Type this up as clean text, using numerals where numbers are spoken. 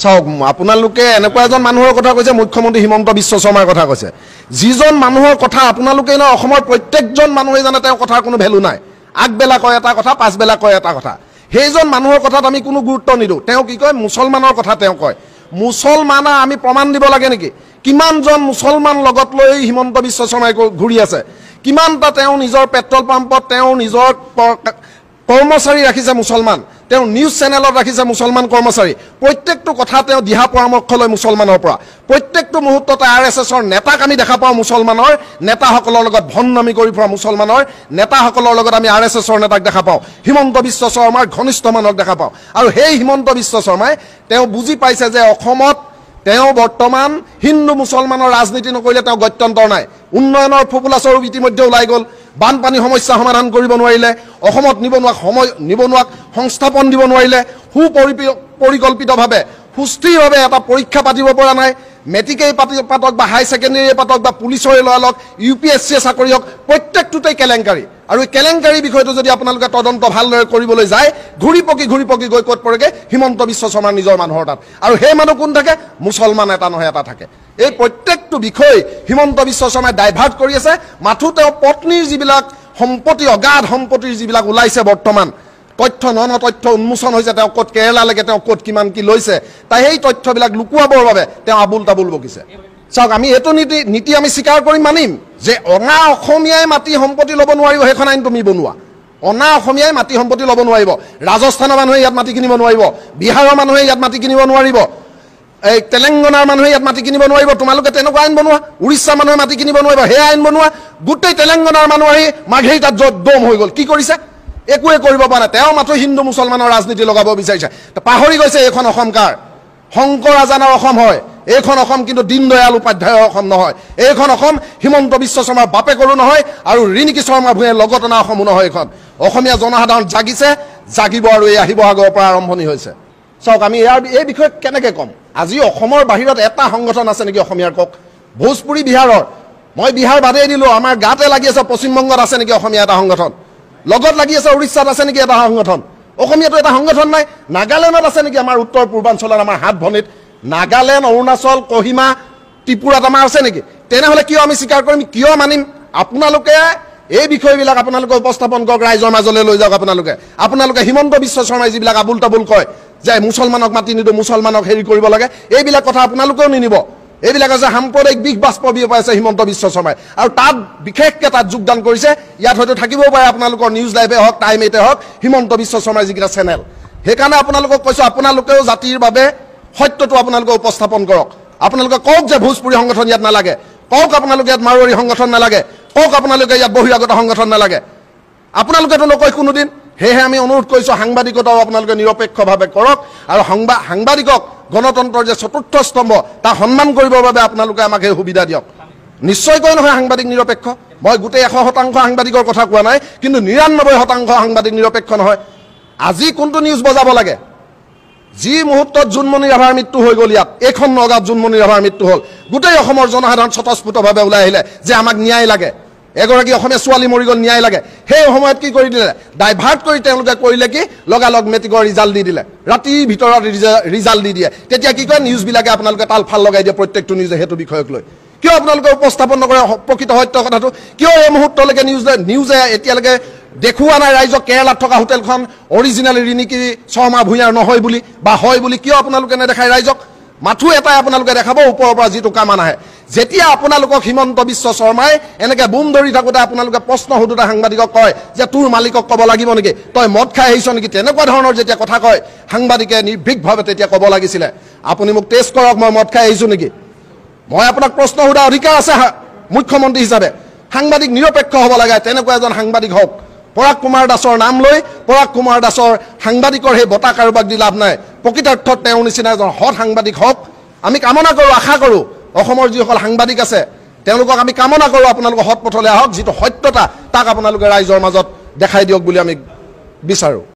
চাওক আপোনালোকে এনেকুৱা এজন মানুহৰ কথা কৈছে মুখ্যমন্ত্ৰী হিমন্ত বিশ্ব শৰ্মাৰ কথা কৈছে যিজন মানুহৰ কথা আপোনালোকে ন অসমৰ প্ৰত্যেকজন মানুহে জানে তেওঁৰ কথাৰ কোনো ভ্যালু নাই আগবেলা কয় এটা কথা পাছবেলা কয় এটা কথা সেইজন মানুহৰ কথাত আমি কোনো গুৰুত্ব নিদো তেওঁ কি কয় মুছলমানৰ কথা তেওঁ কয় মুছলমানা আমি প্ৰমাণ দিব লাগে নেকি কিমানজন মুছলমান লগত লৈ হিমন্ত বিশ্ব শৰ্মাই ঘূৰি আছে কিমানটা তেওঁ নিজৰ পেট্ৰল পাম্পত তেওঁ নিজৰ কৰ্মচাৰী ৰাখিছে মুছলমান তেওঁ নিউজ চেনেলত ৰাখিছে মুছলমান কৰ্মচাৰী প্ৰত্যেকটো কথা তেওঁ দিহা পৰামৰ্শ লৈ মুছলমানৰ পৰা প্ৰত্যেকটো মুহূৰ্ততে আৰএছএছৰ নেতাক আমি দেখা পাওঁ মুছলমানৰ নেতাসকলৰ লগত ভণ্ডামি কৰি ফুৰা মুছলমানৰ নেতাসকলৰ লগত আমি আৰএছএছৰ নেতাক দেখা পাওঁ হিমন্ত বিশ্ব শৰ্মাৰ ঘনিষ্ঠ মানুহক দেখা পাওঁ আৰু সেই হিমন্ত বিশ্ব শৰ্মাই তেওঁ বুজি পাইছে যে অসমত তেওঁ বৰ্তমান হিন্দু মুছলমানৰ ৰাজনীতি নকৰিলে তেওঁ গত্যন্তৰ নাই উন্নয়নৰ ফপুলা স্বৰূপ ইতিমধ্যে ওলাই গ'ল বানপানী সমস্যা সমাধান কৰিব নোৱাৰিলে অসমত নিবনুৱাক সংস্থাপন দিব নোৱাৰিলে সুপৰিকল্পিতভাৱে সুস্থিৰভাৱে এটা পৰীক্ষা পাতিব পৰা নাই মেট্ৰিকেই পাতক বা হাই ছেকেণ্ডেৰীয়ে পাতক বা পুলিচৰে লওক ইউপিএছচিয়ে চাকৰি হওক প্ৰত্যেকটোতেই কেলেংকাৰী আৰু এই কেলেংকাৰী বিষয়টো যদি আপোনালোকে তদন্ত ভালদৰে কৰিবলৈ যায় ঘূৰি পকি গৈ ক'ত পৰেগৈ হিমন্ত বিশ্ব শৰ্মাৰ নিজৰ মানুহৰ তাত আৰু সেই মানুহ কোন থাকে মুছলমান এটা নহয় এটা থাকে এই প্ৰত্যেকটো বিষয় হিমন্ত বিশ্ব শৰ্মাই ডাইভাৰ্ট কৰি আছে মাথো তেওঁ পত্নীৰ যিবিলাক সম্পত্তি অগাধ সম্পত্তিৰ যিবিলাক ওলাইছে বৰ্তমান তথ্য তথ্য উন্মোচন হৈছে তেওঁ ক'ত কেৰালালৈকে তেওঁ ক'ত কিমান কি লৈছে তাই সেই তথ্যবিলাক লুকুৱাবৰ বাবে তেওঁ আবুল তাবুল বকিছে চাওক আমি এইটো নীতি আমি স্বীকাৰ কৰি মানিম যে অনা অসমীয়াই মাটি সম্পত্তি ল'ব নোৱাৰিব সেইখন আইন তুমি বনোৱা অনা অসমীয়াই মাটি সম্পত্তি ল'ব নোৱাৰিব ৰাজস্থানৰ মানুহে ইয়াত মাটি কিনিব নোৱাৰিব বিহাৰৰ মানুহে ইয়াত মাটি কিনিব নোৱাৰিব এই তেলেংগানাৰ মানুহে ইয়াত মাটি কিনিব নোৱাৰিব তোমালোকে তেনেকুৱা আইন বনোৱা উৰিষ্যাৰ মানুহে মাটি কিনিব নোৱাৰিব সেই আইন বনোৱা গোটেই তেলেংগানাৰ মানুহ আহি মাঘেৰিটাত দম হৈ গ'ল কি কৰিছে একোৱে কৰিব পৰা নাই তেওঁ মাথো হিন্দু মুছলমানৰ ৰাজনীতি লগাব বিচাৰিছে পাহৰি গৈছে এইখন অসম কাৰ শংকৰ আজানৰ অসম হয় এইখন অসম কিন্তু দীনদয়াল উপাধ্যায়ৰ অসম নহয় এইখন অসম হিমন্ত বিশ্ব শৰ্মাৰ বাপেকৰো নহয় আৰু ৰিণিকী শৰ্মা ভূঞে লগত অনা অসমো নহয় এইখন অসমীয়া জনসাধাৰণ জাগিছে জাগিব আৰু এই আহিব আগৰ পৰা আৰম্ভণি হৈছে চাওক আমি এই বিষয়ে কেনেকৈ ক'ম আজি অসমৰ বাহিৰত এটা সংগঠন আছে নেকি অসমীয়াৰ কওক ভোজপুৰী বিহাৰৰ মই বিহাৰ বাদেই দিলোঁ আমাৰ গাতে লাগি আছে পশ্চিমবংগত আছে নেকি অসমীয়া এটা সংগঠন লগত লাগি আছে উৰিষ্যাত আছে নেকি এটা সংগঠন অসমীয়াটো এটা সংগঠন নাই নাগালেণ্ডত আছে নেকি আমাৰ উত্তৰ পূৰ্বাঞ্চলত আমাৰ হাত ভনীত নাগালেণ্ড অৰুণাচল কহিমা ত্ৰিপুৰাত আমাৰ আছে নেকি তেনেহ'লে কিয় আমি স্বীকাৰ কৰিম কিয় মানিম আপোনালোকে এই বিষয়বিলাক আপোনালোকে উপস্থাপন কৰক ৰাইজৰ মাজলৈ লৈ যাওক আপোনালোকে হিমন্ত বিশ্ব শৰ্মাই যিবিলাক আবুল তাবুল কয় যে মুছলমানক মাতি নিদিওঁ মুছলমানক হেৰি কৰিব লাগে এইবিলাক কথা আপোনালোকেও নিনিব এইবিলাক আছে সাম্প্ৰদায়িক বিষ বাষ্প বিয়পাইছে হিমন্ত বিশ্ব শৰ্মাই আৰু তাত বিশেষকৈ তাত যোগদান কৰিছে ইয়াত হয়তো থাকিবও পাৰে আপোনালোকৰ নিউজ লাইভে হওক টাইম 8 হওক হিমন্ত বিশ্ব শৰ্মাৰ যিকেইটা চেনেল সেইকাৰণে আপোনালোকক কৈছোঁ আপোনালোকেও জাতিৰ বাবে সত্যটো আপোনালোকে উপস্থাপন কৰক আপোনালোকে কওক যে ভোজপুৰী সংগঠন ইয়াত নালাগে কওক আপোনালোকে ইয়াত মাৰোৱাৰী সংগঠন নালাগে কওক আপোনালোকে ইয়াত বহিৰাগত সংগঠন নালাগে আপোনালোকেতো নকয় কোনোদিন সেয়েহে আমি অনুৰোধ কৰিছোঁ সাংবাদিকতাও আপোনালোকে নিৰপেক্ষভাৱে কৰক আৰু সাংবাদিকক গণতন্ত্ৰৰ যে চতুৰ্থ স্তম্ভ তাক সন্মান কৰিবৰ বাবে আপোনালোকে আমাক এই সুবিধা দিয়ক নিশ্চয়কৈ নহয় সাংবাদিক নিৰপেক্ষ মই গোটেই 100% সাংবাদিকৰ কথা কোৱা নাই কিন্তু 99% সাংবাদিক নিৰপেক্ষ নহয় আজি কোনটো নিউজ বজাব লাগে যি মুহূৰ্তত জোনমণি ৰাভাৰ মৃত্যু হৈ গ'ল ইয়াত এইখন নগাঁৱত জোনমণি ৰাভাৰ মৃত্যু হ'ল গোটেই অসমৰ জনসাধাৰণ স্বতঃস্ফূৰ্তভাৱে ওলাই আহিলে যে আমাক ন্যায় লাগে এগৰাকী অসমীয়া ছোৱালী মৰি গ'ল ন্যায় লাগে সেই সময়ত কি কৰি দিলে ডাইভাৰ্ট কৰি তেওঁলোকে কৰিলে কি লগালগ মেট্ৰিকৰ ৰিজাল্ট দি দিলে ৰাতিৰ ভিতৰত ৰিজাল্ট দি দিয়ে তেতিয়া কি কয় নিউজবিলাকে আপোনালোকে তাল ফাল লগাই দিয়ে প্ৰত্যেকটো নিউজে সেইটো বিষয়ক লৈ কিয় আপোনালোকে উপস্থাপন নকৰে প্ৰকৃত সত্য কথাটো কিয় এই মুহূৰ্তলৈকে নিউজে এতিয়ালৈকে দেখুওৱা নাই ৰাইজক কেৰালাত থকা হোটেলখন অৰিজিনেল ৰিণিকী শৰ্মা ভূঞাৰ নহয় বুলি বা হয় বুলি কিয় আপোনালোকে নেদেখায় ৰাইজক মাথো এটাই আপোনালোকে দেখাব ওপৰৰ পৰা যিটো কামান আহে যেতিয়া আপোনালোকক হিমন্ত বিশ্ব শৰ্মাই এনেকৈ বুম ধৰি থাকোঁতে আপোনালোকে প্ৰশ্ন সোধোতে সাংবাদিকক কয় যে তোৰ মালিকক ক'ব লাগিব নেকি তই মদ খাই আহিছ নেকি তেনেকুৱা ধৰণৰ যেতিয়া কথা কয় সাংবাদিকে নিৰ্ভীকভাৱে তেতিয়া ক'ব লাগিছিলে আপুনি মোক টেষ্ট কৰক মই মদ খাই আহিছোঁ নেকি মই আপোনাক প্ৰশ্ন সোধা অধিকাৰ আছে মুখ্যমন্ত্ৰী হিচাপে সাংবাদিক নিৰপেক্ষ হ'ব লাগে তেনেকুৱা এজন সাংবাদিক হওক পৰাগ কুমাৰ দাসৰ নাম লৈ পৰাগ কুমাৰ দাসৰ সাংবাদিকৰ সেই বঁটা কাৰোবাক দি লাভ নাই প্ৰকৃতাৰ্থত তেওঁৰ নিচিনা এজন সৎ সাংবাদিক হওক আমি কামনা কৰোঁ আশা কৰোঁ অসমৰ যিসকল সাংবাদিক আছে তেওঁলোকক আমি কামনা কৰোঁ আপোনালোকে সৎ পথলৈ আহক যিটো সত্যতা তাক আপোনালোকে ৰাইজৰ মাজত দেখাই দিয়ক বুলি আমি বিচাৰোঁ